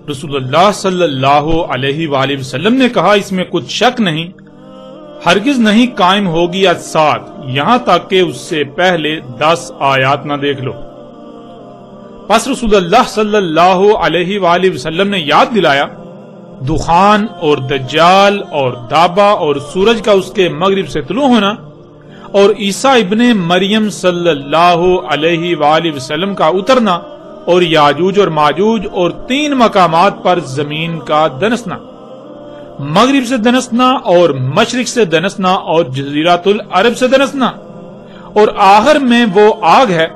رسول اللہ صلی اللہ علیہ وآلہ وسلم نے کہا، اس میں کچھ شک نہیں، ہرگز نہیں قائم ہوگی الساعت یہاں تک کہ اس سے پہلے 10 آیات نہ دیکھ لو۔ پس رسول اللہ صلی اللہ علیہ وآلہ وسلم نے یاد دلایا، دخان اور دجال اور دابا اور سورج کا اس کے مغرب سے طلوع ہونا اور عیسیٰ ابن مریم صلی اللہ علیہ وآلہ وسلم کا اترنا اور یاجوج اور ماجوج اور 3 مقامات پر زمین کا دنسنا، مغرب سے دنسنا اور مشرق سے دنسنا اور جزیرۃ العرب سے دنسنا، اور آخر میں وہ آگ ہے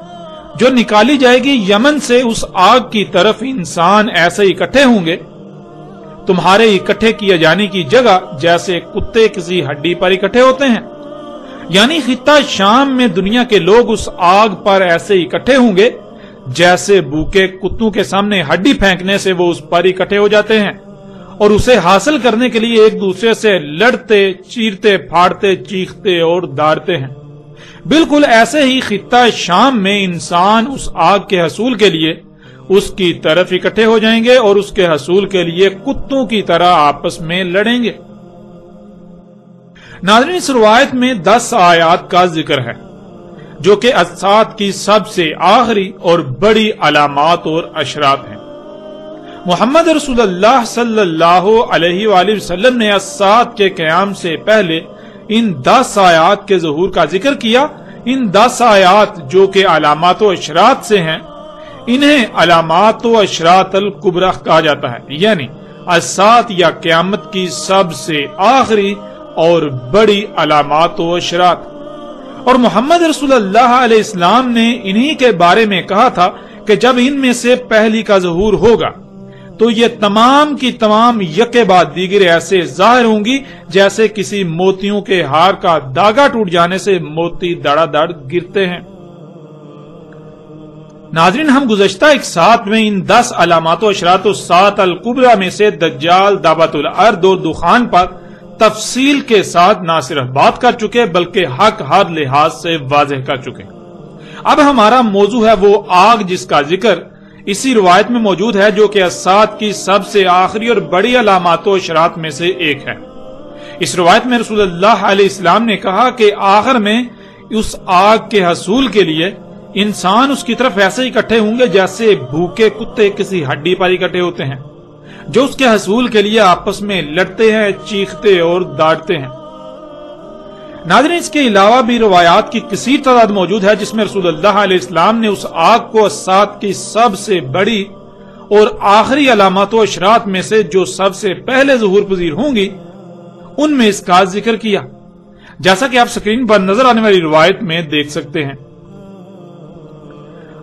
جو نکالی جائے گی یمن سے۔ اس آگ کی طرف انسان ایسے اکٹھے ہوں گے تمہارے اکٹھے کیے جانے کی جگہ جیسے کتے کسی ہڈی پر اکٹھے ہوتے ہیں، یعنی خطہ شام میں دنیا کے لوگ اس آگ پر ایسے اکٹھے ہوں گے جیسے بھوکے کتوں کے سامنے ہڈی پھینکنے سے وہ اس پر اکٹھے ہو جاتے ہیں اور اسے حاصل کرنے کے لیے ایک دوسرے سے لڑتے، چیرتے، پھاڑتے، چیختے اور داڑتے ہیں۔ بالکل ایسے ہی خطہ شام میں انسان اس آگ کے حصول کے لیے اس کی طرف اکٹھے ہو جائیں گے اور اس کے حصول کے لیے کتوں کی طرح آپس میں لڑیں گے۔ ناظرین، اس روایت میں 10 آیات کا ذکر ہے جو کہ الساعت کی سب سے آخری اور بڑی علامات اور اشراط ہیں۔ محمد رسول اللہ صلی اللہ علیہ وآلہ وسلم نے الساعت کے قیام سے پہلے ان 10 آیات کے ظہور کا ذکر کیا۔ ان 10 آیات جو کہ علامات و اشراط سے ہیں، انہیں علامات و اشراط الکبریٰ کہا جاتا ہے، یعنی الساعت یا قیامت کی سب سے آخری اور بڑی علامات و اشراط۔ اور محمد رسول اللہ علیہ السلام نے انہی کے بارے میں کہا تھا کہ جب ان میں سے پہلی کا ظہور ہوگا تو یہ تمام کی تمام یکے بعد دیگر ایسے ظاہر ہوں گی جیسے کسی موتیوں کے ہار کا داغا ٹوٹ جانے سے موتی دڑا دڑ گرتے ہیں۔ ناظرین، ہم گزشتہ ایک ساتھ میں ان 10 علامات و اشراط الساعۃ الکبریٰ میں سے دجال، دعوت الارض اور دخان پر تفصیل کے ساتھ نہ صرف بات کر چکے بلکہ حق ہر لحاظ سے واضح کر چکے۔ اب ہمارا موضوع ہے وہ آگ جس کا ذکر اسی روایت میں موجود ہے جو کہ الساعت کی سب سے آخری اور بڑی علامات و اشراط میں سے ایک ہے۔ اس روایت میں رسول اللہ علیہ السلام نے کہا کہ آخر میں اس آگ کے حصول کے لیے انسان اس کی طرف ایسے اکٹھے ہوں گے جیسے بھوکے کتے کسی ہڈی پر اکٹھے ہوتے ہیں، جو اس کے حصول کے لیے آپس میں لڑتے ہیں، چیختے اور داڑتے ہیں۔ ناظرین، اس کے علاوہ بھی روایات کی کثیر تعداد موجود ہے جس میں رسول اللہ علیہ السلام نے اس آگ کو الساعت کی سب سے بڑی اور آخری علامات و اشراط میں سے جو سب سے پہلے ظہور پذیر ہوں گی ان میں اس کا ذکر کیا، جیسا کہ آپ سکرین پر نظر آنے والی روایت میں دیکھ سکتے ہیں۔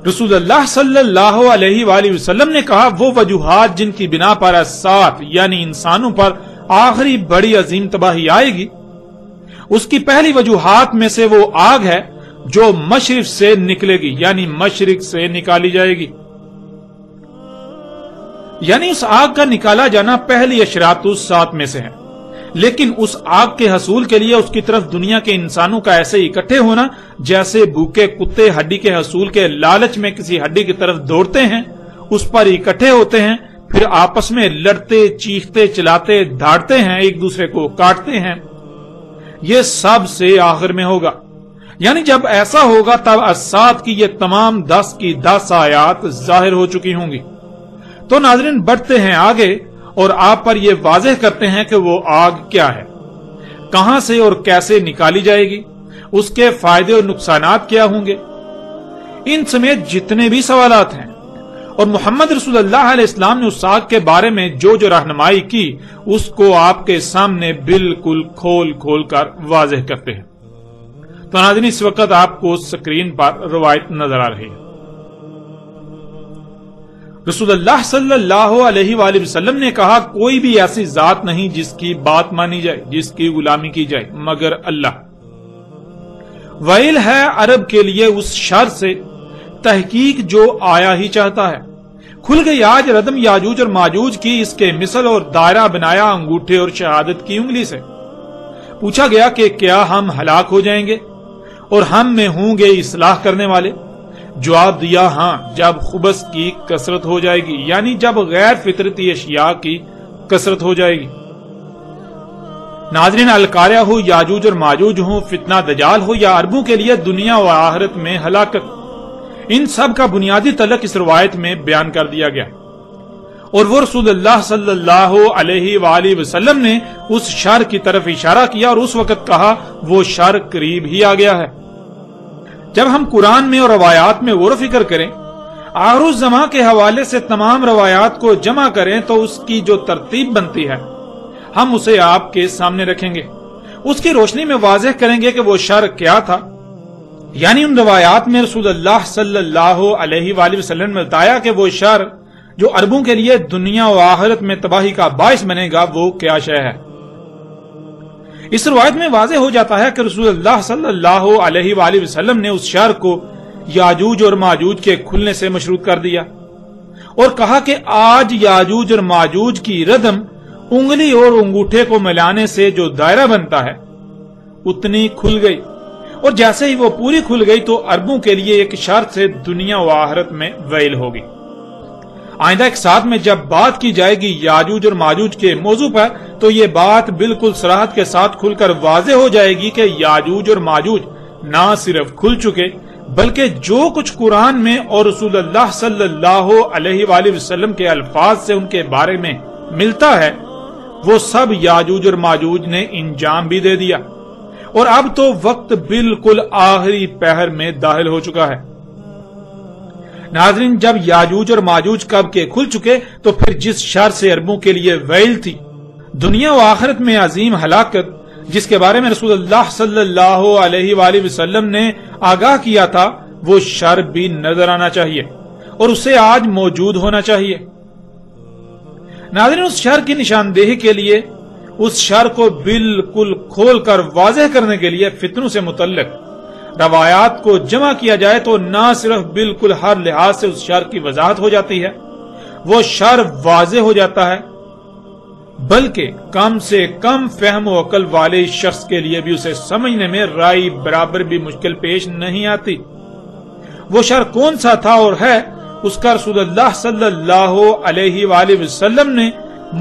رسول اللہ صلی اللہ علیہ وآلہ وسلم نے کہا، وہ وجوہات جن کی بنا پر الساعت یعنی انسانوں پر آخری بڑی عظیم تباہی آئے گی، اس کی پہلی وجوہات میں سے وہ آگ ہے جو مشرق سے نکلے گی، یعنی مشرق سے نکالی جائے گی، یعنی اس آگ کا نکالا جانا پہلی اشراط الساعت میں سے ہے۔ لیکن اس آگ کے حصول کے لیے اس کی طرف دنیا کے انسانوں کا ایسے اکٹھے ہونا جیسے بھوکے کتے ہڈی کے حصول کے لالچ میں کسی ہڈی کی طرف دوڑتے ہیں، اس پر اکٹھے ہوتے ہیں، پھر آپس میں لڑتے، چیختے، چلاتے، دھاڑتے ہیں، ایک دوسرے کو کاٹتے ہیں، یہ سب سے آخر میں ہوگا۔ یعنی جب ایسا ہوگا تب الساعت کی یہ تمام 10 کی 10 آیات ظاہر ہو چکی ہوں گی۔ تو ناظرین، بڑھتے ہیں آگے اور آپ پر یہ واضح کرتے ہیں کہ وہ آگ کیا ہے، کہاں سے اور کیسے نکالی جائے گی، اس کے فائدے اور نقصانات کیا ہوں گے، ان سمیت جتنے بھی سوالات ہیں، اور محمد رسول اللہ علیہ السلام نے اس آگ کے بارے میں جو رہنمائی کی اس کو آپ کے سامنے بالکل کھول کھول کر واضح کرتے ہیں۔ تو ناظرین، اس وقت آپ کو سکرین پر روایت نظر آ رہی ہے۔ رسول اللہ صلی اللہ علیہ وآلہ وسلم نے کہا کوئی بھی ایسی ذات نہیں جس کی بات مانی جائے، جس کی غلامی کی جائے مگر اللہ۔ ویل ہے عرب کے لیے اس شر سے تحقیق جو آیا ہی چاہتا ہے۔ کھل گئی آج ردم یاجوج اور ماجوج کی، اس کے مثل اور دائرہ بنایا انگوٹھے اور شہادت کی انگلی سے۔ پوچھا گیا کہ کیا ہم ہلاک ہو جائیں گے اور ہم میں ہوں گے اصلاح کرنے والے؟ جواب دیا ہاں، جب خبث کی کثرت ہو جائے گی، یعنی جب غیر فطرتی اشیاء کی کثرت ہو جائے گی۔ ناظرین، القاریہ ہو، یاجوج اور ماجوج ہوں، فتنہ دجال ہو یا عربوں کے لیے دنیا و آخرت میں ہلاکت، ان سب کا بنیادی تعلق اس روایت میں بیان کر دیا گیا، اور وہ رسول اللہ صلی اللہ علیہ وآلہ وسلم نے اس شر کی طرف اشارہ کیا اور اس وقت کہا وہ شر قریب ہی آ گیا ہے۔ جب ہم قرآن میں اور روایات میں غور و فکر کریں، آخر الزماں کے حوالے سے تمام روایات کو جمع کریں تو اس کی جو ترتیب بنتی ہے ہم اسے آپ کے سامنے رکھیں گے، اس کی روشنی میں واضح کریں گے کہ وہ شر کیا تھا۔ یعنی ان روایات میں رسول اللہ صلی اللہ علیہ وآلہ وسلم نے بتایا کہ وہ شر جو عربوں کے لیے دنیا و آخرت میں تباہی کا باعث بنے گا وہ کیا شے ہے۔ اس روایت میں واضح ہو جاتا ہے کہ رسول اللہ صلی اللہ علیہ وآلہ وسلم نے اس شر کو یاجوج اور ماجوج کے کھلنے سے مشروط کر دیا اور کہا کہ آج یاجوج اور ماجوج کی ردم انگلی اور انگوٹھے کو ملانے سے جو دائرہ بنتا ہے اتنی کھل گئی، اور جیسے ہی وہ پوری کھل گئی تو عربوں کے لیے ایک شرط سے دنیا و آخرت میں ویل ہوگی۔ آئندہ ایک ساتھ میں جب بات کی جائے گی یاجوج اور ماجوج کے موضوع پر تو یہ بات بالکل صراحت کے ساتھ کھل کر واضح ہو جائے گی کہ یاجوج اور ماجوج نہ صرف کھل چکے بلکہ جو کچھ قرآن میں اور رسول اللہ صلی اللہ علیہ وآلہ وسلم کے الفاظ سے ان کے بارے میں ملتا ہے وہ سب یاجوج اور ماجوج نے انجام بھی دے دیا، اور اب تو وقت بالکل آخری پہر میں داخل ہو چکا ہے۔ ناظرین، جب یاجوج اور ماجوج کب کے کھل چکے تو پھر جس شر سے عربوں کے لیے ویل تھی، دنیا و آخرت میں عظیم ہلاکت، جس کے بارے میں رسول اللہ صلی اللہ علیہ وآلہ وسلم نے آگاہ کیا تھا، وہ شر بھی نظر آنا چاہیے اور اسے آج موجود ہونا چاہیے۔ ناظرین، اس شر کی نشاندہی کے لیے، اس شر کو بالکل کھول کر واضح کرنے کے لیے فتنوں سے متعلق روایات کو جمع کیا جائے تو نہ صرف بالکل ہر لحاظ سے اس شر کی وضاحت ہو جاتی ہے، وہ شر واضح ہو جاتا ہے، بلکہ کم سے کم فہم و عقل والے شخص کے لیے بھی اسے سمجھنے میں رائی برابر بھی مشکل پیش نہیں آتی۔ وہ شر کون سا تھا اور ہے، اس کا رسول اللہ صلی اللہ علیہ وآلہ وسلم نے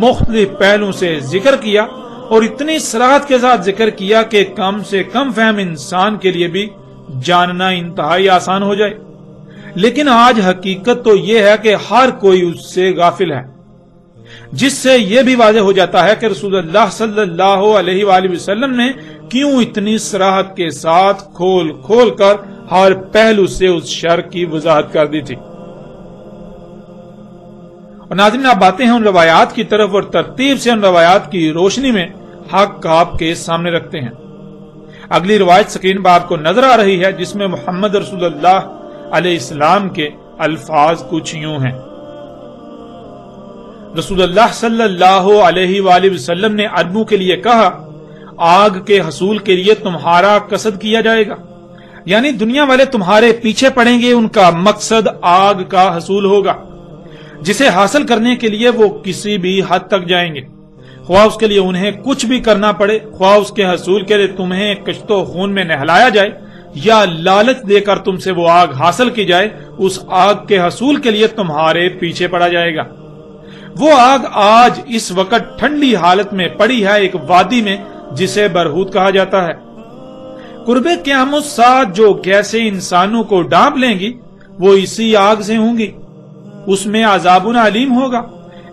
مختلف پہلوں سے ذکر کیا اور اتنی صراحت کے ساتھ ذکر کیا کہ کم سے کم فہم انسان کے لیے بھی جاننا انتہائی آسان ہو جائے۔ لیکن آج حقیقت تو یہ ہے کہ ہر کوئی اس سے غافل ہے، جس سے یہ بھی واضح ہو جاتا ہے کہ رسول اللہ صلی اللہ علیہ وآلہ وسلم نے کیوں اتنی صراحت کے ساتھ کھول کھول کر ہر پہلو سے اس شر کی وضاحت کر دی تھی۔ اور ناظرین، آپ باتیں ہیں ان روایات کی طرف اور ترتیب سے ان روایات کی روشنی میں حق آپ کے سامنے رکھتے ہیں۔ اگلی روایت سکرین پر آپ کو نظر آ رہی ہے، جس میں محمد رسول اللہ علیہ السلام کے الفاظ کچھ یوں ہیں۔ رسول اللہ صلی اللہ علیہ وآلہ وسلم نے عربوں کے لیے کہا، آگ کے حصول کے لیے تمہارا قصد کیا جائے گا، یعنی دنیا والے تمہارے پیچھے پڑیں گے، ان کا مقصد آگ کا حصول ہوگا، جسے حاصل کرنے کے لیے وہ کسی بھی حد تک جائیں گے، خواہ اس کے لیے انہیں کچھ بھی کرنا پڑے، خواہ اس کے حصول کے لیے تمہیں کشت و خون میں نہلایا جائے یا لالچ دے کر تم سے وہ آگ حاصل کی جائے، اس آگ کے حصول کے لیے تمہارے پیچھے پڑا جائے گا۔ وہ آگ آج اس وقت ٹھنڈی حالت میں پڑی ہے ایک وادی میں جسے برہوت کہا جاتا ہے۔ قرب قیامت ساتھ جو گیسیں انسانوں کو ڈانپ لیں گی وہ اسی آگ سے ہوں گی، اس میں عذاب علیم ہوگا،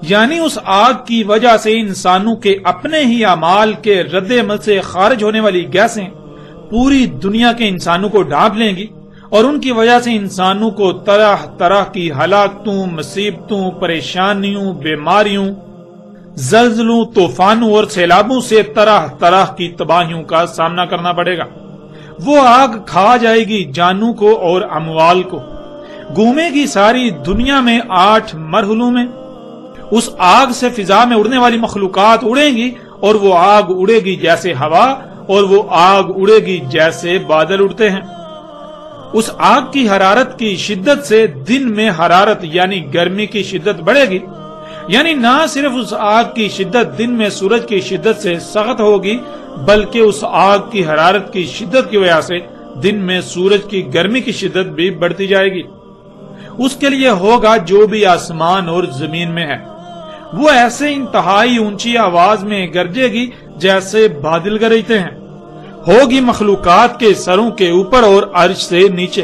یعنی اس آگ کی وجہ سے انسانوں کے اپنے ہی اعمال کے رد عمل سے خارج ہونے والی گیسیں پوری دنیا کے انسانوں کو ڈانپ لیں گی، اور ان کی وجہ سے انسانوں کو طرح طرح کی ہلاکتوں، مصیبتوں، پریشانیوں، بیماریوں، زلزلوں، طوفانوں اور سیلابوں سے طرح طرح کی تباہیوں کا سامنا کرنا پڑے گا۔ وہ آگ کھا جائے گی جانوں کو اور اموال کو، گھومے گی ساری دنیا میں 8 مرحلوں میں. اس آگ سے فضا میں اڑنے والی مخلوقات اڑیں گی اور وہ آگ اڑے گی جیسے ہوا اور وہ آگ اڑے گی جیسے بادل اڑتے ہیں. اس آگ کی حرارت کی شدت سے دن میں حرارت یعنی گرمی کی شدت بڑھے گی. یعنی نہ صرف اس آگ کی شدت دن میں سورج کی شدت سے سخت ہوگی بلکہ اس آگ کی حرارت کی شدت کی وجہ سے دن میں سورج کی گرمی کی شدت بھی بڑھتی جائے گی. اس کے لیے ہوگا جو بھی آسمان اور زمین میں ہے. وہ ایسے انتہائی اونچی آواز میں گرجے گی جیسے بادل گرجتے ہیں. ہوگی مخلوقات کے سروں کے اوپر اور عرش سے نیچے.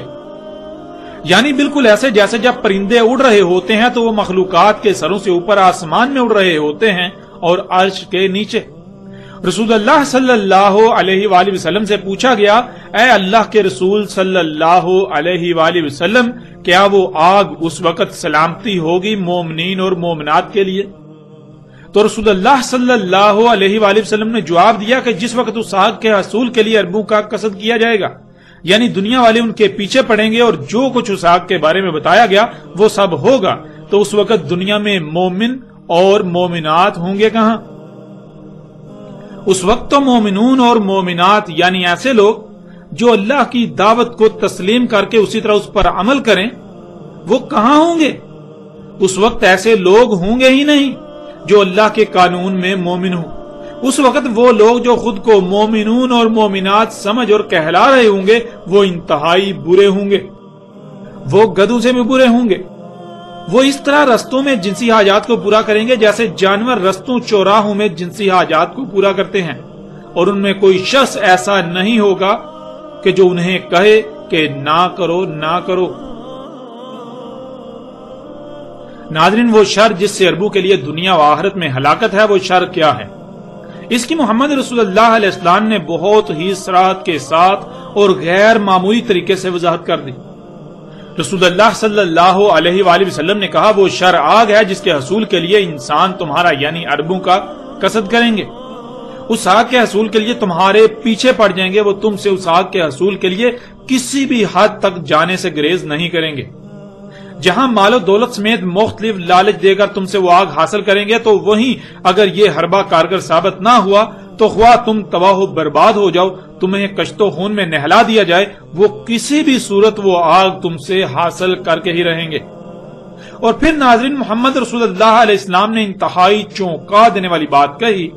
یعنی بالکل ایسے جیسے جب پرندے اڑ رہے ہوتے ہیں تو وہ مخلوقات کے سروں سے اوپر آسمان میں اڑ رہے ہوتے ہیں اور عرش کے نیچے. رسول اللہ صلی اللہ علیہ وآلہ وسلم سے پوچھا گیا، اے اللہ کے رسول صلی اللہ علیہ وآلہ وسلم، کیا وہ آگ اس وقت سلامتی ہوگی مومنین اور مومنات کے لیے؟ تو رسول اللہ صلی اللہ علیہ وآلہ وسلم نے جواب دیا کہ جس وقت اس آگ کے حصول کے لیے اربوں کا قصد کیا جائے گا، یعنی دنیا والے ان کے پیچھے پڑیں گے اور جو کچھ اس آگ کے بارے میں بتایا گیا وہ سب ہوگا، تو اس وقت دنیا میں مومن اور مومنات ہوں گے کہاں؟ اس وقت تو مومنون اور مومنات یعنی ایسے لوگ جو اللہ کی دعوت کو تسلیم کر کے اسی طرح اس پر عمل کریں وہ کہاں ہوں گے؟ اس وقت ایسے لوگ ہوں گے ہی نہیں جو اللہ کے قانون میں مومن ہوں. اس وقت وہ لوگ جو خود کو مومنون اور مومنات سمجھ اور کہلا رہے ہوں گے وہ انتہائی برے ہوں گے. وہ گدھوں سے بھی برے ہوں گے. وہ اس طرح رستوں میں جنسی حاجات کو پورا کریں گے جیسے جانور رستوں چوراہوں میں جنسی حاجات کو پورا کرتے ہیں، اور ان میں کوئی شخص ایسا نہیں ہوگا کہ جو انہیں کہے کہ نہ کرو نہ کرو. ناظرین، وہ شر جس سے اربوں کے لیے دنیا و آخرت میں ہلاکت ہے وہ شر کیا ہے؟ اس کی محمد رسول اللہ علیہ السلام نے بہت ہی صراحت کے ساتھ اور غیر معمولی طریقے سے وضاحت کر دی. رسول اللہ صلی اللہ علیہ وآلہ وسلم نے کہا، وہ شر آگ ہے جس کے حصول کے لیے انسان تمہارا یعنی اربوں کا قصد کریں گے. اس آگ کے حصول کے لیے تمہارے پیچھے پڑ جائیں گے. وہ تم سے اس آگ کے حصول کے لیے کسی بھی حد تک جانے سے گریز نہیں کریں گے. جہاں مال و دولت سمیت مختلف لالچ دے کر تم سے وہ آگ حاصل کریں گے تو وہیں اگر یہ حربہ کارگر ثابت نہ ہوا تو خواہ تم تباہ و برباد ہو جاؤ، تمہیں کشت و خون میں نہلا دیا جائے، وہ کسی بھی صورت وہ آگ تم سے حاصل کر کے ہی رہیں گے. اور پھر ناظرین، محمد رسول اللہ علیہ السلام نے انتہائی چونکا دینے والی بات کہی.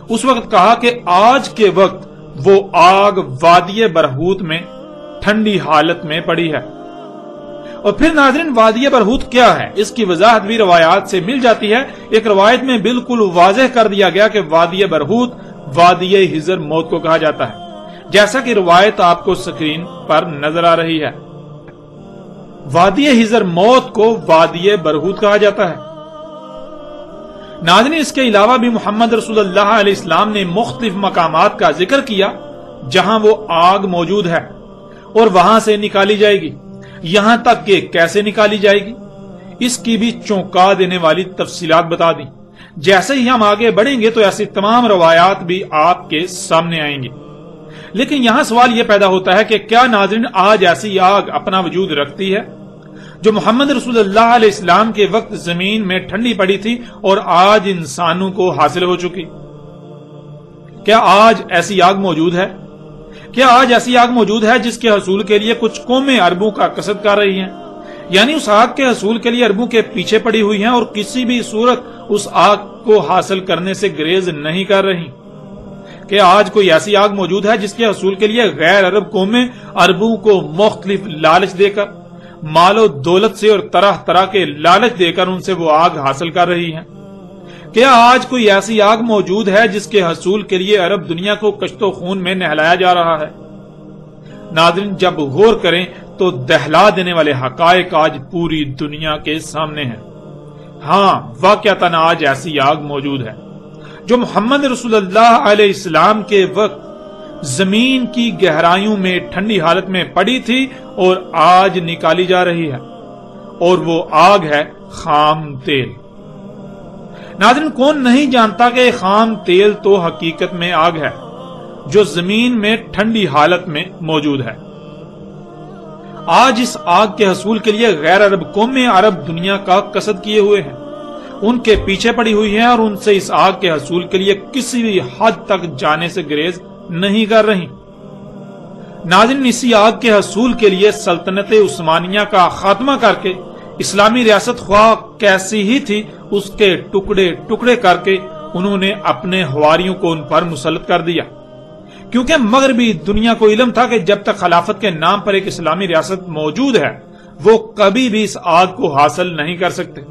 اس وقت کہا کہ آج کے وقت وہ آگ وادی برہوت میں ٹھنڈی حالت میں پڑی ہے. اور پھر ناظرین، وادی برہوت کیا ہے؟ اس کی وضاحت بھی روایات سے مل جاتی ہے. ایک روایت میں بالکل واضح کر دیا گیا کہ وادی برہوت وادی حضر موت کو کہا جاتا ہے، جیسا کہ روایت آپ کو سکرین پر نظر آ رہی ہے. وادی حضر موت کو وادی برہوت کہا جاتا ہے. ناظرین، اس کے علاوہ بھی محمد رسول اللہ علیہ السلام نے مختلف مقامات کا ذکر کیا جہاں وہ آگ موجود ہے اور وہاں سے نکالی جائے گی. یہاں تک کہ کیسے نکالی جائے گی اس کی بھی چونکا دینے والی تفصیلات بتا دی. جیسے ہی ہم آگے بڑھیں گے تو ایسی تمام روایات بھی آپ کے سامنے آئیں گی. لیکن یہاں سوال یہ پیدا ہوتا ہے کہ کیا ناظرین آج ایسی آگ اپنا وجود رکھتی ہے جو محمد رسول اللہ علیہ السلام کے وقت زمین میں ٹھنڈی پڑی تھی اور آج انسانوں کو حاصل ہو چکی؟ کیا آج ایسی آگ موجود ہے؟ کیا آج ایسی آگ موجود ہے جس کے حصول کے لیے کچھ قومیں اربوں کا قصد کر رہی ہیں، یعنی اس آگ کے حصول کے لیے اربوں کے پیچھے پڑی ہوئی ہیں اور کسی بھی صورت اس آگ کو حاصل کرنے سے گریز نہیں کر رہی؟ کیا آج کوئی ایسی آگ موجود ہے جس کے حصول کے لیے غیر عرب قومیں اربوں کو مختلف لالچ دے کر، مال و دولت سے اور طرح طرح کے لالچ دے کر ان سے وہ آگ حاصل کر رہی ہیں؟ کیا آج کوئی ایسی آگ موجود ہے جس کے حصول کے لیے عرب دنیا کو کشت و خون میں نہلایا جا رہا ہے؟ ناظرین، جب غور کریں تو دہلا دینے والے حقائق آج پوری دنیا کے سامنے ہیں. ہاں، واقعتاً آج ایسی آگ موجود ہے جو محمد رسول اللہ علیہ السلام کے وقت زمین کی گہرائیوں میں ٹھنڈی حالت میں پڑی تھی اور آج نکالی جا رہی ہے، اور وہ آگ ہے خام تیل. ناظرین، کون نہیں جانتا کہ خام تیل تو حقیقت میں آگ ہے جو زمین میں ٹھنڈی حالت میں موجود ہے. آج اس آگ کے حصول کے لیے غیر عرب قومیں عرب دنیا کا قصد کیے ہوئے ہیں، ان کے پیچھے پڑی ہوئی ہیں اور ان سے اس آگ کے حصول کے لیے کسی بھی حد تک جانے سے گریز نہیں کر رہی۔ ناظرین، اسی آگ کے حصول کے لیے سلطنت عثمانیہ کا خاتمہ کر کے اسلامی ریاست خواہ کیسی ہی تھی اس کے ٹکڑے ٹکڑے کر کے انہوں نے اپنے حواریوں کو ان پر مسلط کر دیا، کیونکہ مغربی دنیا کو علم تھا کہ جب تک خلافت کے نام پر ایک اسلامی ریاست موجود ہے وہ کبھی بھی اس آگ کو حاصل نہیں کر سکتے،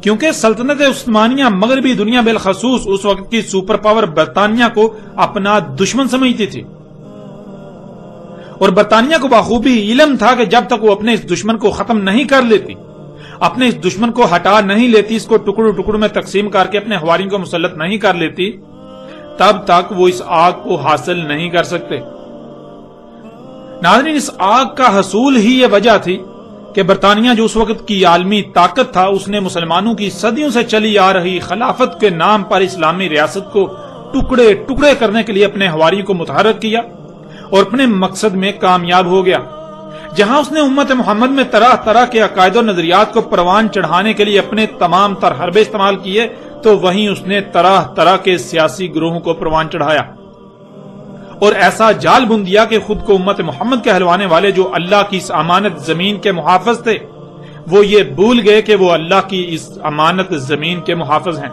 کیونکہ سلطنت عثمانیہ مغربی دنیا بالخصوص اس وقت کی سپر پاور برطانیہ کو اپنا دشمن سمجھتی تھی، اور برطانیہ کو بخوبی علم تھا کہ جب تک وہ اپنے اس دشمن کو ختم نہیں کر لیتی، اپنے اس دشمن کو ہٹا نہیں لیتی، اس کو ٹکڑوں ٹکڑوں میں تقسیم کر کے اپنے حواریوں کو مسلط نہیں کر لیتی، تب تک وہ اس آگ کو حاصل نہیں کر سکتے۔ ناظرین، اس آگ کا حصول ہی یہ وجہ تھی کہ برطانیہ جو اس وقت کی عالمی طاقت تھا، اس نے مسلمانوں کی صدیوں سے چلی آ رہی خلافت کے نام پر اسلامی ریاست کو ٹکڑے ٹکڑے کرنے کے لیے اپنے حواریوں کو متحرک کیا اور اپنے مقصد میں کامیاب ہو گیا۔ جہاں اس نے امت محمد میں طرح طرح کے عقائد و نظریات کو پروان چڑھانے کے لیے اپنے تمام تر حربے استعمال کیے، تو وہیں اس نے طرح طرح کے سیاسی گروہوں کو پروان چڑھایا اور ایسا جال بن دیا کہ خود کو امت محمد کہلوانے والے جو اللہ کی اس امانت زمین کے محافظ تھے، وہ یہ بھول گئے کہ وہ اللہ کی اس امانت زمین کے محافظ ہیں۔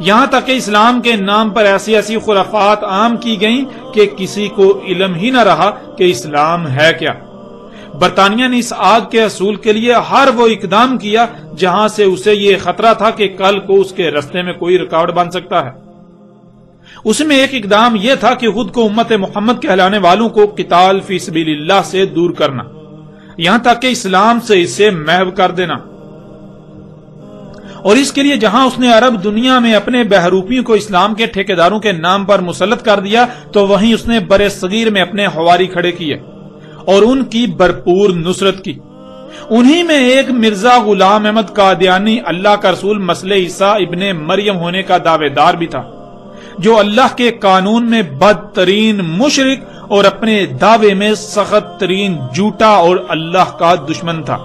یہاں تک کہ اسلام کے نام پر ایسی ایسی خرافات عام کی گئیں کہ کسی کو علم ہی نہ رہا کہ اسلام ہے کیا۔ برطانیہ نے اس آگ کے حصول کے لیے ہر وہ اقدام کیا جہاں سے اسے یہ خطرہ تھا کہ کل کو اس کے رستے میں کوئی رکاوٹ بن سکتا ہے۔ اس میں ایک اقدام یہ تھا کہ خود کو امت محمد کہلانے والوں کو قتال فی سبیل اللہ سے دور کرنا، یہاں تک کہ اسلام سے اسے محو کر دینا، اور اس کے لیے جہاں اس نے عرب دنیا میں اپنے بہروپیوں کو اسلام کے ٹھیکیداروں کے نام پر مسلط کر دیا، تو وہیں اس نے بر صغیر میں اپنے حواری کھڑے کیے اور ان کی بھرپور نصرت کی۔ انہی میں ایک مرزا غلام احمد قادیانی اللہ کا رسول مسیح عیسیٰ ابن مریم ہونے کا دعوے دار بھی تھا، جو اللہ کے قانون میں بدترین مشرک اور اپنے دعوے میں سخت ترین جھوٹا اور اللہ کا دشمن تھا۔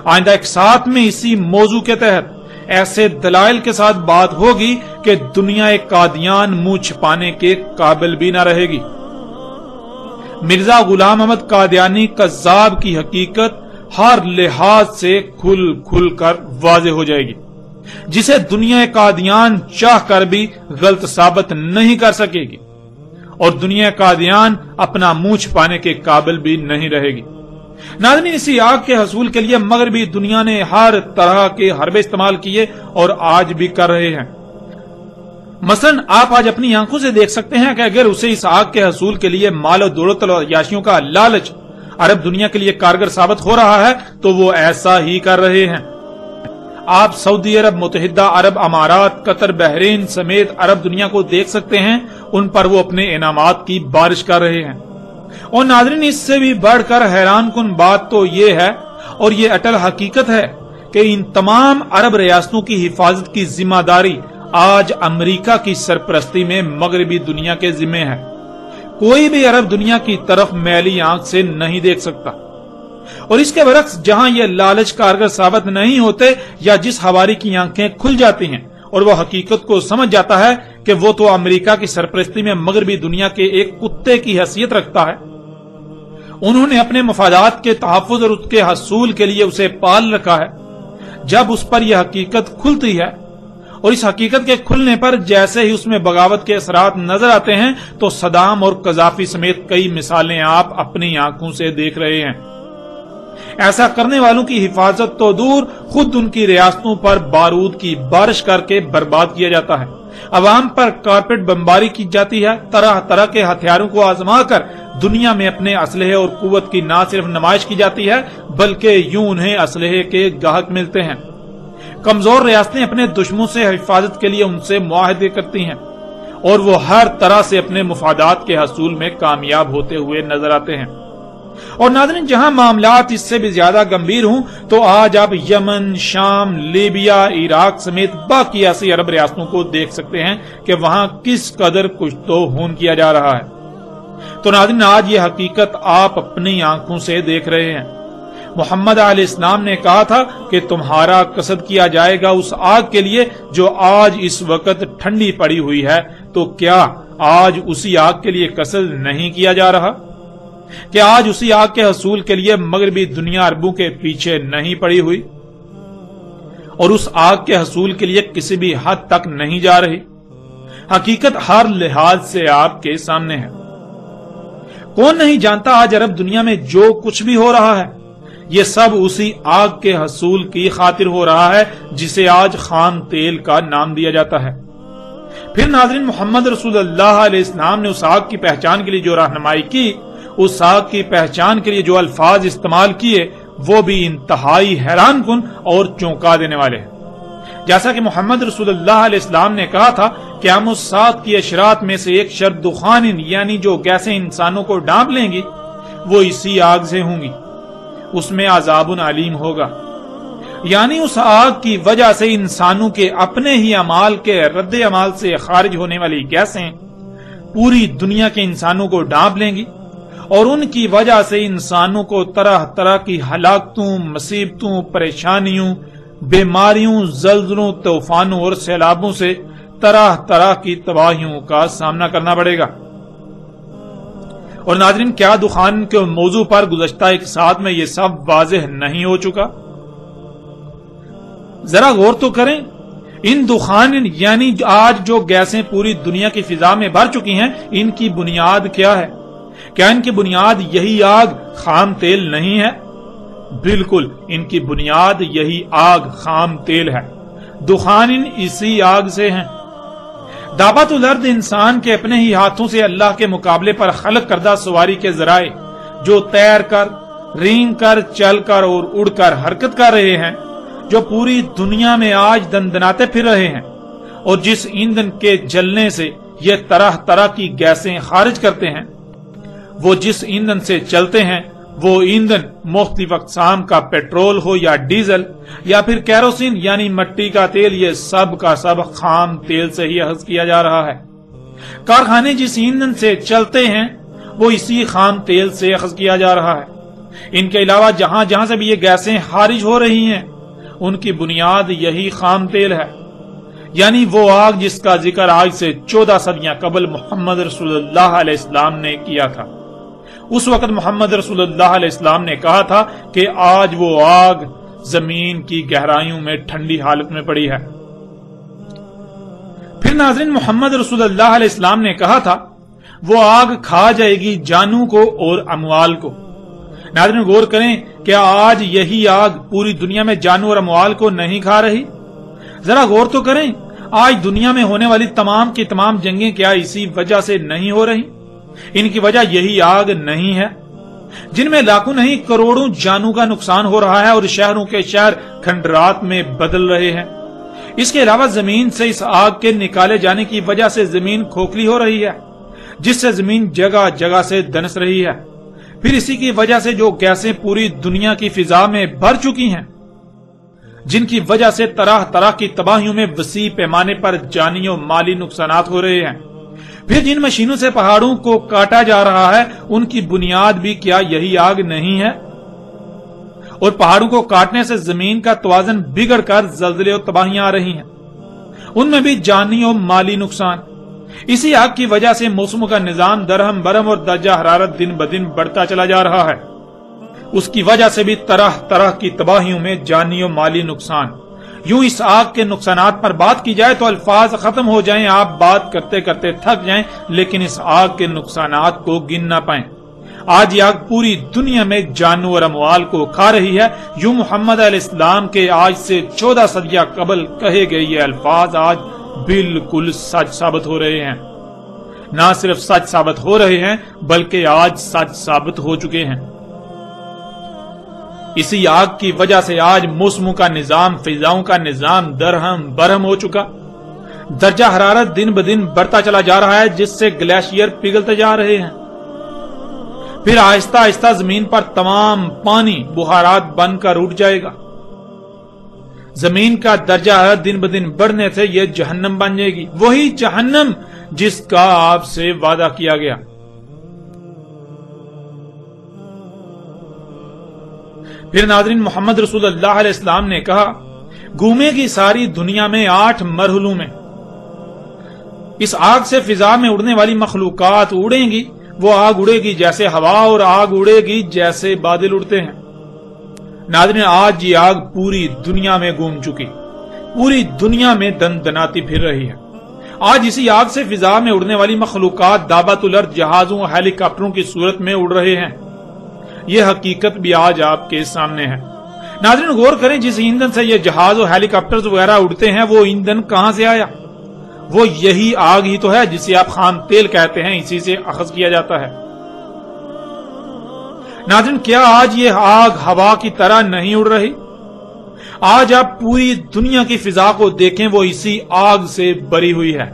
آئندہ ایک ساتھ میں اسی موضوع کے تحت ایسے دلائل کے ساتھ بات ہوگی کہ دنیا قادیان منہ چھپانے کے قابل بھی نہ رہے گی۔ مرزا غلام احمد قادیانی کذاب کی حقیقت ہر لحاظ سے کھل کھل کر واضح ہو جائے گی، جسے دنیا قادیان چاہ کر بھی غلط ثابت نہیں کر سکے گی، اور دنیا قادیان اپنا منہ چھپانے کے قابل بھی نہیں رہے گی۔ ناظرین، اسی آگ کے حصول کے لیے مغربی دنیا نے ہر طرح کے حربے استعمال کیے اور آج بھی کر رہے ہیں۔ مثلا آپ آج اپنی آنکھوں سے دیکھ سکتے ہیں کہ اگر اسے اس آگ کے حصول کے لیے مال و دولت اور عیاشیوں کا لالچ عرب دنیا کے لیے کارگر ثابت ہو رہا ہے تو وہ ایسا ہی کر رہے ہیں۔ آپ سعودی عرب، متحدہ عرب امارات، قطر، بحرین سمیت عرب دنیا کو دیکھ سکتے ہیں، ان پر وہ اپنے انعامات کی بارش کر رہے ہیں۔ اور ناظرین، اس سے بھی بڑھ کر حیران کن بات تو یہ ہے اور یہ اٹل حقیقت ہے کہ ان تمام عرب ریاستوں کی حفاظت کی ذمہ داری آج امریکہ کی سرپرستی میں مغربی دنیا کے ذمہ ہے۔ کوئی بھی عرب دنیا کی طرف میلی آنکھ سے نہیں دیکھ سکتا، اور اس کے برعکس جہاں یہ لالچ کارگر ثابت نہیں ہوتے یا جس حواری کی آنکھیں کھل جاتی ہیں اور وہ حقیقت کو سمجھ جاتا ہے کہ وہ تو امریکہ کی سرپرستی میں مغربی دنیا کے ایک کتے کی حیثیت رکھتا ہے، انہوں نے اپنے مفادات کے تحفظ اور اس کے حصول کے لیے اسے پال رکھا ہے۔ جب اس پر یہ حقیقت کھلتی ہے اور اس حقیقت کے کھلنے پر جیسے ہی اس میں بغاوت کے اثرات نظر آتے ہیں تو صدام اور قذافی سمیت کئی مثالیں آپ اپنی آنکھوں سے دیکھ رہے ہیں۔ ایسا کرنے والوں کی حفاظت تو دور، خود ان کی ریاستوں پر بارود کی بارش کر کے برباد کیا جاتا ہے، عوام پر کارپیٹ بمباری کی جاتی ہے، طرح طرح کے ہتھیاروں کو آزما کر دنیا میں اپنے اسلحے اور قوت کی نہ صرف نمائش کی جاتی ہے بلکہ یوں انہیں اسلحے کے گاہک ملتے ہیں۔ کمزور ریاستیں اپنے دشمنوں سے حفاظت کے لیے ان سے معاہدے کرتی ہیں اور وہ ہر طرح سے اپنے مفادات کے حصول میں کامیاب ہوتے ہوئے نظر آتے ہیں۔ اور ناظرین، جہاں معاملات اس سے بھی زیادہ گمبھیر ہوں تو آج آپ یمن، شام، لیبیا، عراق سمیت باقی ایسی عرب ریاستوں کو دیکھ سکتے ہیں کہ وہاں کس قدر کچھ تو خون کیا جا رہا ہے۔ تو ناظرین آج یہ حقیقت آپ اپنی آنکھوں سے دیکھ رہے ہیں۔ محمد علیہ السلام نے کہا تھا کہ تمہارا قصد کیا جائے گا اس آگ کے لیے جو آج اس وقت ٹھنڈی پڑی ہوئی ہے، تو کیا آج اسی آگ کے لیے قصد نہیں کیا جا رہا؟ کہ آج اسی آگ کے حصول کے لیے مغربی دنیا عربوں کے پیچھے نہیں پڑی ہوئی اور اس آگ کے حصول کے لیے کسی بھی حد تک نہیں جا رہی؟ حقیقت ہر لحاظ سے آپ کے سامنے ہے۔ کون نہیں جانتا آج عرب دنیا میں جو کچھ بھی ہو رہا ہے یہ سب اسی آگ کے حصول کی خاطر ہو رہا ہے جسے آج خام تیل کا نام دیا جاتا ہے۔ پھر ناظرین محمد رسول اللہ علیہ السلام نے اس آگ کی پہچان کے لیے جو رہنمائی کی، اس آگ کی پہچان کے لیے جو الفاظ استعمال کیے، وہ بھی انتہائی حیران کن اور چونکا دینے والے ہیں۔ جیسا کہ محمد رسول اللہ علیہ السلام نے کہا تھا کہ ہم اس سات کی اشراط میں سے ایک شرط دخان یعنی جو گیسیں انسانوں کو ڈانپ لیں گی وہ اسی آگ سے ہوں گی، اس میں عذاب علیم ہوگا۔ یعنی اس آگ کی وجہ سے انسانوں کے اپنے ہی اعمال کے رد عمل سے خارج ہونے والی گیسیں پوری دنیا کے انسانوں کو ڈانپ لیں گی اور ان کی وجہ سے انسانوں کو طرح طرح کی ہلاکتوں، مصیبتوں، پریشانیوں، بیماریوں، زلزلوں، طوفانوں اور سیلابوں سے طرح طرح کی تباہیوں کا سامنا کرنا پڑے گا۔ اور ناظرین کیا دخان کے موضوع پر گزشتہ ایک ساتھ میں یہ سب واضح نہیں ہو چکا؟ ذرا غور تو کریں، ان دخان یعنی آج جو گیسیں پوری دنیا کی فضا میں بھر چکی ہیں، ان کی بنیاد کیا ہے؟ کیا ان کی بنیاد یہی آگ خام تیل نہیں ہے؟ بالکل، ان کی بنیاد یہی آگ خام تیل ہے۔ دخان اسی آگ سے ہیں۔ دعوت الارض انسان کے اپنے ہی ہاتھوں سے اللہ کے مقابلے پر خلق کردہ سواری کے ذرائع جو تیر کر، رینگ کر، چل کر اور اڑ کر حرکت کر رہے ہیں، جو پوری دنیا میں آج دندناتے پھر رہے ہیں، اور جس ایندھن کے جلنے سے یہ طرح طرح کی گیسیں خارج کرتے ہیں، وہ جس ایندھن سے چلتے ہیں وہ ایندھن مختلف اقسام کا پیٹرول ہو یا ڈیزل یا پھر کیروسین یعنی مٹی کا تیل، یہ سب کا سب خام تیل سے ہی اخذ کیا جا رہا ہے۔ کارخانے جس ایندھن سے چلتے ہیں وہ اسی خام تیل سے اخذ کیا جا رہا ہے۔ ان کے علاوہ جہاں جہاں سے بھی یہ گیسیں خارج ہو رہی ہیں ان کی بنیاد یہی خام تیل ہے، یعنی وہ آگ جس کا ذکر آج سے 14 صدیاں قبل محمد رسول اللہ علیہ السلام نے کیا تھا۔ اس وقت محمد رسول اللہ علیہ السلام نے کہا تھا کہ آج وہ آگ زمین کی گہرائیوں میں ٹھنڈی حالت میں پڑی ہے۔ پھر ناظرین محمد رسول اللہ علیہ السلام نے کہا تھا وہ آگ کھا جائے گی جانوں کو اور اموال کو۔ ناظرین غور کریں کہ آج یہی آگ پوری دنیا میں جانوں اور اموال کو نہیں کھا رہی؟ ذرا غور تو کریں، آج دنیا میں ہونے والی تمام کی تمام جنگیں کیا اسی وجہ سے نہیں ہو رہی؟ ان کی وجہ یہی آگ نہیں ہے جن میں لاکھوں نہیں کروڑوں جانوں کا نقصان ہو رہا ہے اور شہروں کے شہر کھنڈرات میں بدل رہے ہیں۔ اس کے علاوہ زمین سے اس آگ کے نکالے جانے کی وجہ سے زمین کھوکھلی ہو رہی ہے، جس سے زمین جگہ جگہ سے دنس رہی ہے۔ پھر اسی کی وجہ سے جو گیسیں پوری دنیا کی فضا میں بھر چکی ہیں، جن کی وجہ سے طرح طرح کی تباہیوں میں وسیع پیمانے پر جانی اور مالی نقصانات ہو رہے ہیں۔ پھر جن مشینوں سے پہاڑوں کو کاٹا جا رہا ہے ان کی بنیاد بھی کیا یہی آگ نہیں ہے؟ اور پہاڑوں کو کاٹنے سے زمین کا توازن بگڑ کر زلزلے اور تباہیاں آ رہی ہیں، ان میں بھی جانی اور مالی نقصان۔ اسی آگ کی وجہ سے موسموں کا نظام درہم برہم اور درجہ حرارت دن بدن بڑھتا چلا جا رہا ہے، اس کی وجہ سے بھی طرح طرح کی تباہیوں میں جانی اور مالی نقصان۔ یوں اس آگ کے نقصانات پر بات کی جائے تو الفاظ ختم ہو جائیں، آپ بات کرتے کرتے تھک جائیں، لیکن اس آگ کے نقصانات کو گن نہ پائیں۔ آج یہ آگ پوری دنیا میں جانوں اور اموال کو کھا رہی ہے۔ یوں محمد علیہ السلام کے آج سے 14 صدیاں قبل کہے گئے یہ الفاظ آج بالکل سچ ثابت ہو رہے ہیں۔ نہ صرف سچ ثابت ہو رہے ہیں بلکہ آج سچ ثابت ہو چکے ہیں۔ اسی آگ کی وجہ سے آج موسموں کا نظام، فضاؤں کا نظام درہم برہم ہو چکا، درجہ حرارت دن بدن بڑھتا چلا جا رہا ہے، جس سے گلیشیئر پگھلتے جا رہے ہیں۔ پھر آہستہ آہستہ زمین پر تمام پانی بخارات بن کر اٹھ جائے گا۔ زمین کا درجہ حرارت دن بدن بڑھنے سے یہ جہنم بن جائے گی، وہی جہنم جس کا آپ سے وعدہ کیا گیا۔ پھر ناظرین محمد رسول اللہ علیہ السلام نے کہا گھومے گی ساری دنیا میں 8 مرحلوں میں، اس آگ سے فضا میں اڑنے والی مخلوقات اڑیں گی، وہ آگ اڑے گی جیسے ہوا اور آگ اڑے گی جیسے بادل اڑتے ہیں۔ ناظرین آج یہ آگ پوری دنیا میں گھوم چکی، پوری دنیا میں دندناتی پھر رہی ہے۔ آج اسی آگ سے فضا میں اڑنے والی مخلوقات دابت الارض جہازوں اور ہیلی کاپٹروں کی صورت میں اڑ رہے ہیں۔ یہ حقیقت بھی آج آپ کے سامنے ہے۔ ناظرین غور کریں، جس ایندھن سے یہ جہاز اور ہیلی کاپٹرز وغیرہ اڑتے ہیں وہ ایندھن کہاں سے آیا؟ وہ یہی آگ ہی تو ہے جسے آپ خام تیل کہتے ہیں، اسی سے اخذ کیا جاتا ہے۔ ناظرین کیا آج یہ آگ ہوا کی طرح نہیں اڑ رہی؟ آج آپ پوری دنیا کی فضا کو دیکھیں، وہ اسی آگ سے بری ہوئی ہے۔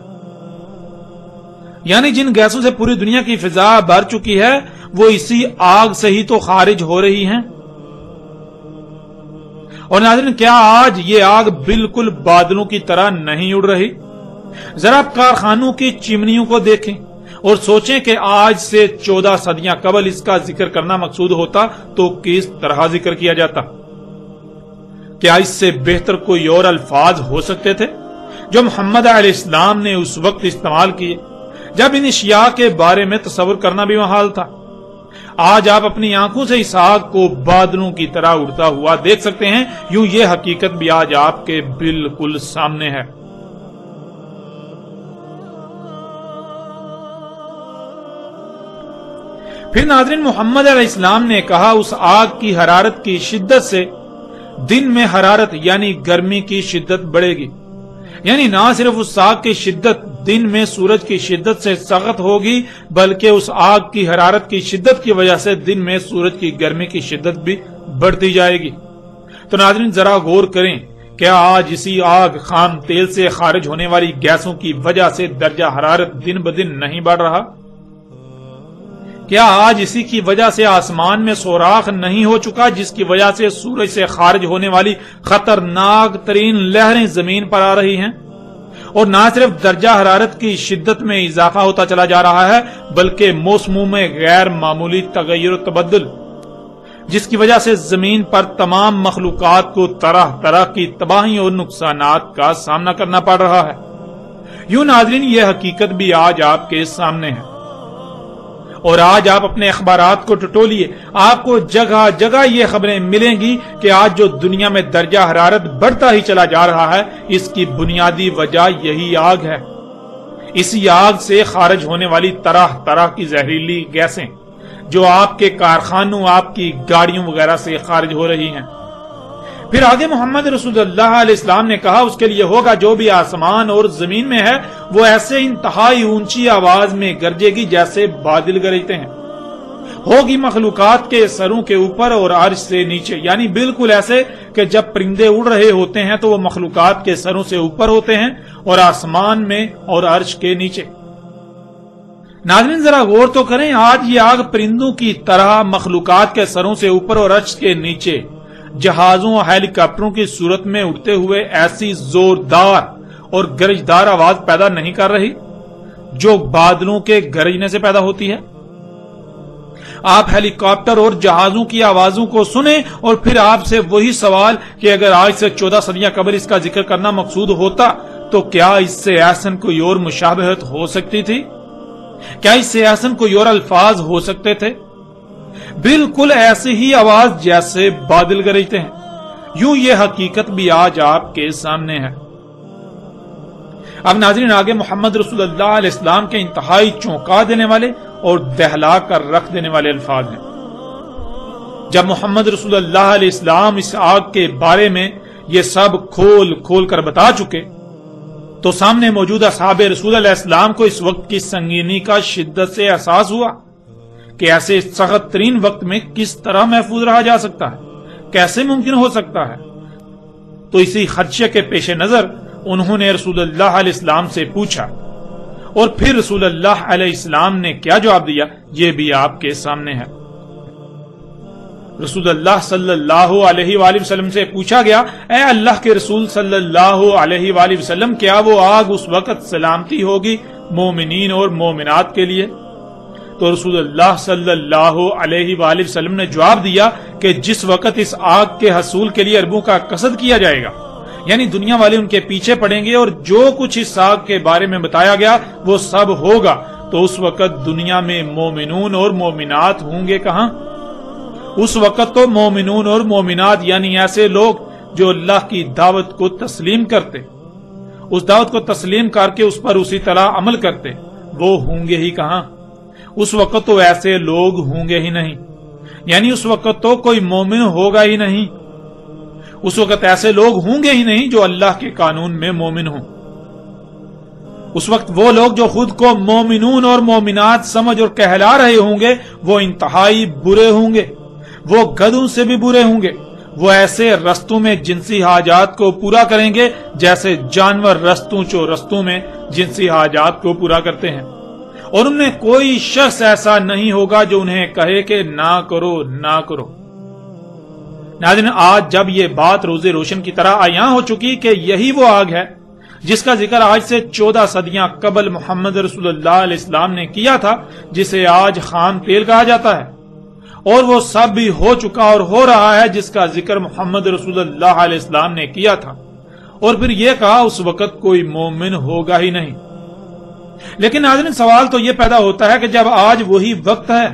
یعنی جن گیسوں سے پوری دنیا کی فضا بھر چکی ہے وہ اسی آگ سے ہی تو خارج ہو رہی ہیں۔ اور ناظرین کیا آج یہ آگ بالکل بادلوں کی طرح نہیں اڑ رہی؟ ذرا آپ کارخانوں کی چمنیوں کو دیکھیں اور سوچیں کہ آج سے 14 صدیاں قبل اس کا ذکر کرنا مقصود ہوتا تو کس طرح ذکر کیا جاتا؟ کیا اس سے بہتر کوئی اور الفاظ ہو سکتے تھے جو محمد علیہ السلام نے اس وقت استعمال کیے جب ان اشیاء کے بارے میں تصور کرنا بھی محال تھا؟ آج آپ اپنی آنکھوں سے اس آگ کو بادلوں کی طرح اڑتا ہوا دیکھ سکتے ہیں، یوں یہ حقیقت بھی آج آپ کے بالکل سامنے ہے۔ پھر ناظرین محمد علیہ السلام نے کہا اس آگ کی حرارت کی شدت سے دن میں حرارت یعنی گرمی کی شدت بڑھے گی، یعنی نہ صرف اس آگ کی شدت دن میں سورج کی شدت سے سخت ہوگی بلکہ اس آگ کی حرارت کی شدت کی وجہ سے دن میں سورج کی گرمی کی شدت بھی بڑھتی جائے گی۔ تو ناظرین ذرا غور کریں، کیا آج اسی آگ خام تیل سے خارج ہونے والی گیسوں کی وجہ سے درجہ حرارت دن بدن نہیں بڑھ رہا؟ کیا آج اسی کی وجہ سے آسمان میں سوراخ نہیں ہو چکا جس کی وجہ سے سورج سے خارج ہونے والی خطرناک ترین لہریں زمین پر آ رہی ہیں؟ اور نہ صرف درجہ حرارت کی شدت میں اضافہ ہوتا چلا جا رہا ہے بلکہ موسموں میں غیر معمولی تغیر و تبدل جس کی وجہ سے زمین پر تمام مخلوقات کو طرح طرح کی تباہی اور نقصانات کا سامنا کرنا پڑ رہا ہے۔ یوں ناظرین یہ حقیقت بھی آج آپ کے سامنے ہے، اور آج آپ اپنے اخبارات کو ٹٹولیے، آپ کو جگہ جگہ یہ خبریں ملیں گی کہ آج جو دنیا میں درجہ حرارت بڑھتا ہی چلا جا رہا ہے اس کی بنیادی وجہ یہی آگ ہے۔ اسی آگ سے خارج ہونے والی طرح طرح کی زہریلی گیسیں جو آپ کے کارخانوں، آپ کی گاڑیوں وغیرہ سے خارج ہو رہی ہیں۔ پھر آگے محمد رسول اللہ علیہ السلام نے کہا اس کے لیے ہوگا جو بھی آسمان اور زمین میں ہے وہ ایسے انتہائی اونچی آواز میں گرجے گی جیسے بادل گرجتے ہیں، ہوگی مخلوقات کے سروں کے اوپر اور عرش سے نیچے، یعنی بالکل ایسے کہ جب پرندے اڑ رہے ہوتے ہیں تو وہ مخلوقات کے سروں سے اوپر ہوتے ہیں اور آسمان میں اور عرش کے نیچے۔ ناظرین ذرا غور تو کریں، آج یہ آگ پرندوں کی طرح مخلوقات کے سروں سے اوپر اور عرش کے نیچے جہازوں اور ہیلی کاپٹروں کی صورت میں اڑتے ہوئے ایسی زوردار اور گرجدار آواز پیدا نہیں کر رہی جو بادلوں کے گرجنے سے پیدا ہوتی ہے۔ آپ ہیلی کاپٹر اور جہازوں کی آوازوں کو سنیں اور پھر آپ سے وہی سوال کہ اگر آج سے 14 صدیاں قبل اس کا ذکر کرنا مقصود ہوتا تو کیا اس سے احسن کوئی اور مشابہت ہو سکتی تھی؟ کیا اس سے احسن کوئی اور الفاظ ہو سکتے تھے؟ بالکل ایسی ہی آواز جیسے بادل گرجتے ہیں۔ یوں یہ حقیقت بھی آج آپ کے سامنے ہے۔ اب ناظرین آگے محمد رسول اللہ علیہ السلام کے انتہائی چونکا دینے والے اور دہلا کر رکھ دینے والے الفاظ ہیں۔ جب محمد رسول اللہ علیہ السلام اس آگ کے بارے میں یہ سب کھول کھول کر بتا چکے تو سامنے موجود اصحاب رسول علیہ السلام کو اس وقت کی سنگینی کا شدت سے احساس ہوا کہ ایسے سخت ترین وقت میں کس طرح محفوظ رہا جا سکتا ہے، کیسے ممکن ہو سکتا ہے۔ تو اسی خدشے کے پیش نظر انہوں نے رسول اللہ علیہ السلام سے پوچھا اور پھر رسول اللہ علیہ السلام نے کیا جواب دیا یہ بھی آپ کے سامنے ہے۔ رسول اللہ صلی اللہ علیہ وآلہ وسلم سے پوچھا گیا، اے اللہ کے رسول صلی اللہ علیہ وآلہ وسلم، کیا وہ آگ اس وقت سلامتی ہوگی مومنین اور مومنات کے لیے تو رسول اللہ صلی اللہ علیہ وآلہ وسلم نے جواب دیا کہ جس وقت اس آگ کے حصول کے لیے اربوں کا قصد کیا جائے گا، یعنی دنیا والے ان کے پیچھے پڑیں گے اور جو کچھ اس آگ کے بارے میں بتایا گیا وہ سب ہوگا، تو اس وقت دنیا میں مومنون اور مومنات ہوں گے کہاں؟ اس وقت تو مومنون اور مومنات یعنی ایسے لوگ جو اللہ کی دعوت کو تسلیم کرتے، اس دعوت کو تسلیم کر کے اس پر اسی طرح عمل کرتے، وہ ہوں گے ہی کہاں؟ اس وقت تو ایسے لوگ ہوں گے ہی نہیں، یعنی اس وقت تو کوئی مومن ہوگا ہی نہیں، اس وقت ایسے لوگ ہوں گے ہی نہیں جو اللہ کے قانون میں مومن ہوں۔ اس وقت وہ لوگ جو خود کو مومنون اور مومنات سمجھ اور کہلا رہے ہوں گے وہ انتہائی برے ہوں گے، وہ گدھوں سے بھی برے ہوں گے، وہ ایسے رستوں میں جنسی حاجات کو پورا کریں گے جیسے جانور رستوں میں جنسی حاجات کو پورا کرتے ہیں، اور ان میں کوئی شخص ایسا نہیں ہوگا جو انہیں کہے کہ نہ کرو نہ کرو۔ ناظرین، آج جب یہ بات روز روشن کی طرح عیاں ہو چکی کہ یہی وہ آگ ہے جس کا ذکر آج سے 14 صدیاں قبل محمد رسول اللہ علیہ السلام نے کیا تھا، جسے آج خام تیل کہا جاتا ہے، اور وہ سب بھی ہو چکا اور ہو رہا ہے جس کا ذکر محمد رسول اللہ علیہ السلام نے کیا تھا، اور پھر یہ کہا اس وقت کوئی مومن ہوگا ہی نہیں۔ لیکن ناظرین، سوال تو یہ پیدا ہوتا ہے کہ جب آج وہی وقت ہے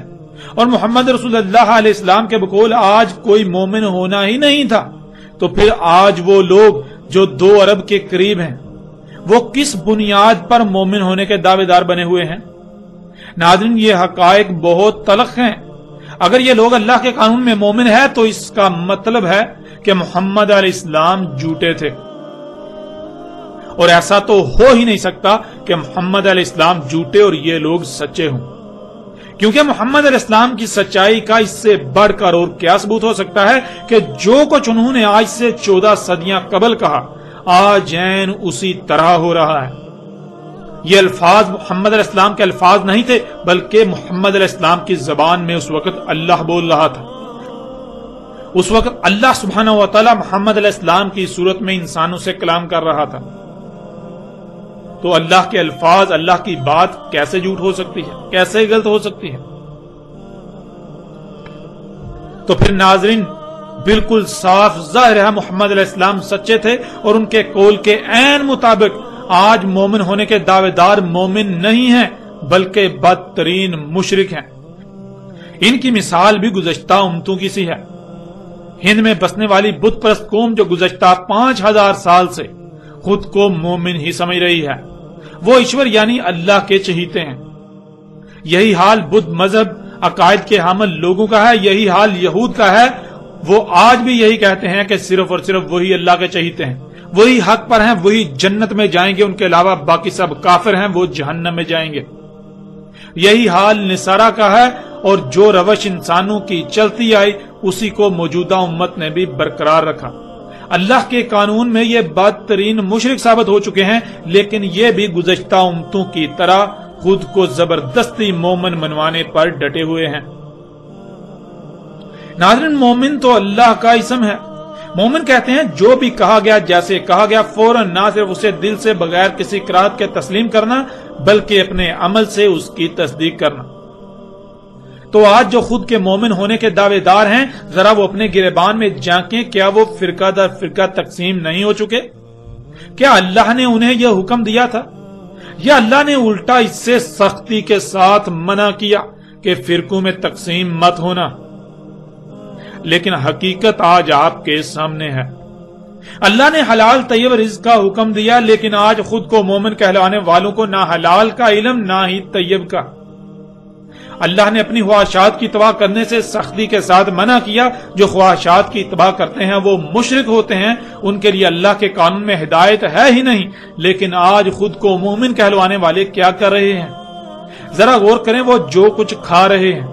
اور محمد رسول اللہ علیہ السلام کے بقول آج کوئی مومن ہونا ہی نہیں تھا، تو پھر آج وہ لوگ جو 2 ارب کے قریب ہیں وہ کس بنیاد پر مومن ہونے کے دعوے دار بنے ہوئے ہیں؟ ناظرین، یہ حقائق بہت تلخ ہیں۔ اگر یہ لوگ اللہ کے قانون میں مومن ہے تو اس کا مطلب ہے کہ محمد علیہ السلام جھوٹے تھے، اور ایسا تو ہو ہی نہیں سکتا کہ محمد علیہ السلام جھوٹے اور یہ لوگ سچے ہوں، کیونکہ محمد علیہ السلام کی سچائی کا اس سے بڑھ کر اور کیا ثبوت ہو سکتا ہے کہ جو کچھ انہوں نے آج سے 14 صدیاں قبل کہا آج عین اسی طرح ہو رہا ہے۔ یہ الفاظ محمد علیہ السلام کے الفاظ نہیں تھے، بلکہ محمد علیہ السلام کی زبان میں اس وقت اللہ بول رہا تھا۔ اس وقت اللہ سبحانہ و تعالی محمد علیہ السلام کی صورت میں انسانوں سے کلام کر رہا تھا، تو اللہ کے الفاظ، اللہ کی بات کیسے جھوٹ ہو سکتی ہے، کیسے غلط ہو سکتی ہے؟ تو پھر ناظرین، بالکل صاف ظاہر ہے محمد علیہ السلام سچے تھے، اور ان کے قول کے عین مطابق آج مومن ہونے کے دعوے دار مومن نہیں ہیں بلکہ بدترین مشرک ہیں۔ ان کی مثال بھی گزشتہ امتوں کی سی ہے۔ ہند میں بسنے والی بت پرست قوم جو گزشتہ 5000 سال سے خود کو مومن ہی سمجھ رہی ہے، وہ ایشور یعنی اللہ کے چہیتے ہیں۔ یہی حال بدھ مذہب عقائد کے حامل لوگوں کا ہے، یہی حال یہود کا ہے۔ وہ آج بھی یہی کہتے ہیں کہ صرف اور صرف وہی اللہ کے چہیتے ہیں، وہی حق پر ہیں، وہی جنت میں جائیں گے، ان کے علاوہ باقی سب کافر ہیں، وہ جہنم میں جائیں گے۔ یہی حال نصارہ کا ہے، اور جو روش انسانوں کی چلتی آئی اسی کو موجودہ امت نے بھی برقرار رکھا۔ اللہ کے قانون میں یہ بدترین مشرک ثابت ہو چکے ہیں، لیکن یہ بھی گزشتہ امتوں کی طرح خود کو زبردستی مومن منوانے پر ڈٹے ہوئے ہیں۔ ناظرین، مومن تو اللہ کا اسم ہے۔ مومن کہتے ہیں جو بھی کہا گیا، جیسے کہا گیا، فوراً نہ صرف اسے دل سے بغیر کسی کراہت کے تسلیم کرنا بلکہ اپنے عمل سے اس کی تصدیق کرنا۔ تو آج جو خود کے مومن ہونے کے دعوے دار ہیں، ذرا وہ اپنے گریبان میں جھانکیں، کیا وہ فرقہ در فرقہ تقسیم نہیں ہو چکے؟ کیا اللہ نے انہیں یہ حکم دیا تھا، یا اللہ نے الٹا اس سے سختی کے ساتھ منع کیا کہ فرقوں میں تقسیم مت ہونا؟ لیکن حقیقت آج آپ کے سامنے ہے۔ اللہ نے حلال طیب رزق کا حکم دیا، لیکن آج خود کو مومن کہلانے والوں کو نہ حلال کا علم نہ ہی طیب کا۔ اللہ نے اپنی خواہشات کی اتباع کرنے سے سختی کے ساتھ منع کیا۔ جو خواہشات کی اتباع کرتے ہیں وہ مشرک ہوتے ہیں، ان کے لیے اللہ کے قانون میں ہدایت ہے ہی نہیں۔ لیکن آج خود کو مومن کہلوانے والے کیا کر رہے ہیں؟ ذرا غور کریں، وہ جو کچھ کھا رہے ہیں،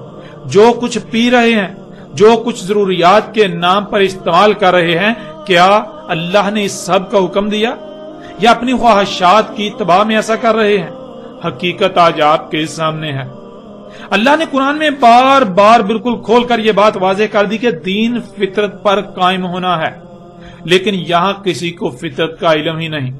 جو کچھ پی رہے ہیں، جو کچھ ضروریات کے نام پر استعمال کر رہے ہیں، کیا اللہ نے اس سب کا حکم دیا، یا اپنی خواہشات کی اتباع میں ایسا کر رہے ہیں؟ حقیقت آج آپ کے سامنے ہے۔ اللہ نے قرآن میں بار بار بالکل کھول کر یہ بات واضح کر دی کہ دین فطرت پر قائم ہونا ہے، لیکن یہاں کسی کو فطرت کا علم ہی نہیں۔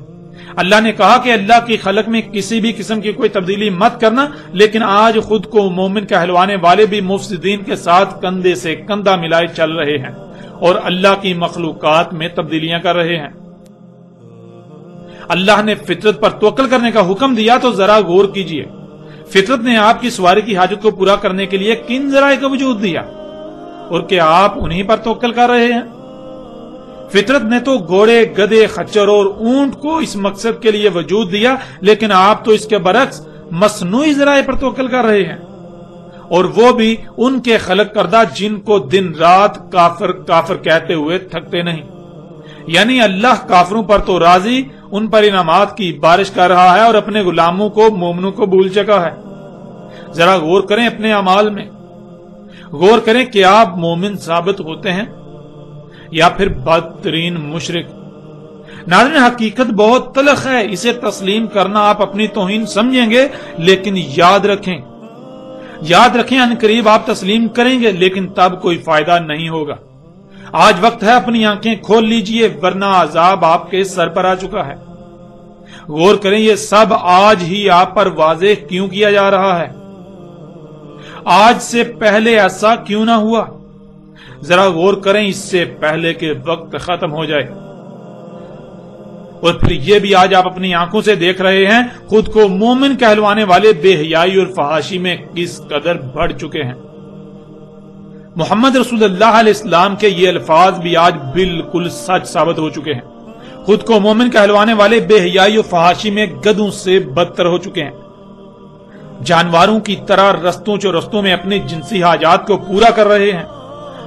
اللہ نے کہا کہ اللہ کی خلق میں کسی بھی قسم کی کوئی تبدیلی مت کرنا، لیکن آج خود کو مومن کہلوانے والے بھی مفسدین کے ساتھ کندھے سے کندھا ملائے چل رہے ہیں اور اللہ کی مخلوقات میں تبدیلیاں کر رہے ہیں۔ اللہ نے فطرت پر توکل کرنے کا حکم دیا تو ذرا غور کیجئے، فطرت نے آپ کی سواری کی حاجت کو پورا کرنے کے لیے کن ذرائع کا وجود دیا اور کیا آپ انہی پر توکل کر رہے ہیں؟ فطرت نے تو گھوڑے، گدھے، خچر اور اونٹ کو اس مقصد کے لیے وجود دیا، لیکن آپ تو اس کے برعکس مصنوعی ذرائع پر توکل کر رہے ہیں، اور وہ بھی ان کے خلق کردہ جن کو دن رات کافر کافر کہتے ہوئے تھکتے نہیں۔ یعنی اللہ کافروں پر تو راضی، ان پر انعامات کی بارش کر رہا ہے اور اپنے غلاموں کو، مومنوں کو بھول چکا ہے۔ ذرا غور کریں اپنے اعمال میں، غور کریں کہ آپ مومن ثابت ہوتے ہیں یا پھر بدترین مشرک۔ ناظرین، حقیقت بہت تلخ ہے، اسے تسلیم کرنا آپ اپنی توہین سمجھیں گے، لیکن یاد رکھیں ان قریب آپ تسلیم کریں گے، لیکن تب کوئی فائدہ نہیں ہوگا۔ آج وقت ہے اپنی آنکھیں کھول لیجئے، ورنہ عذاب آپ کے سر پر آ چکا ہے۔ غور کریں یہ سب آج ہی آپ پر واضح کیوں کیا جا رہا ہے؟ آج سے پہلے ایسا کیوں نہ ہوا؟ ذرا غور کریں اس سے پہلے کہ وقت ختم ہو جائے۔ اور پھر یہ بھی آج آپ اپنی آنکھوں سے دیکھ رہے ہیں، خود کو مومن کہلوانے والے بے حیائی اور فحاشی میں کس قدر بڑھ چکے ہیں۔ محمد رسول اللہ علیہ السلام کے یہ الفاظ بھی آج بالکل سچ ثابت ہو چکے ہیں۔ خود کو مومن کہلوانے والے بے حیائی اور فحاشی میں گدھوں سے بدتر ہو چکے ہیں۔ جانوروں کی طرح رستوں میں اپنی جنسی حاجات کو پورا کر رہے ہیں،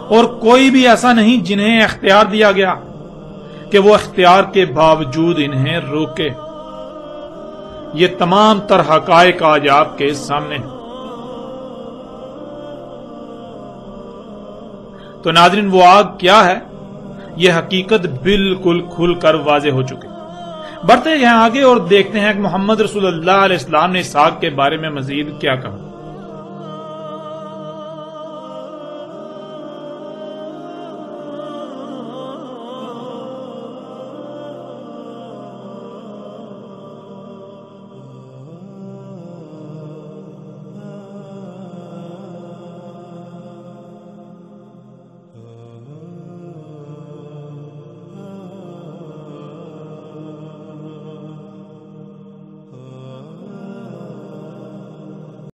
اور کوئی بھی ایسا نہیں جنہیں اختیار دیا گیا کہ وہ اختیار کے باوجود انہیں روکے۔ یہ تمام تر حقائق آج آپ کے سامنے ہیں۔ تو ناظرین، وہ آگ کیا ہے؟ یہ حقیقت بالکل کھل کر واضح ہو چکی۔ بڑھتے ہیں آگے اور دیکھتے ہیں کہ محمد رسول اللہ علیہ السلام نے اس آگ کے بارے میں مزید کیا کہا۔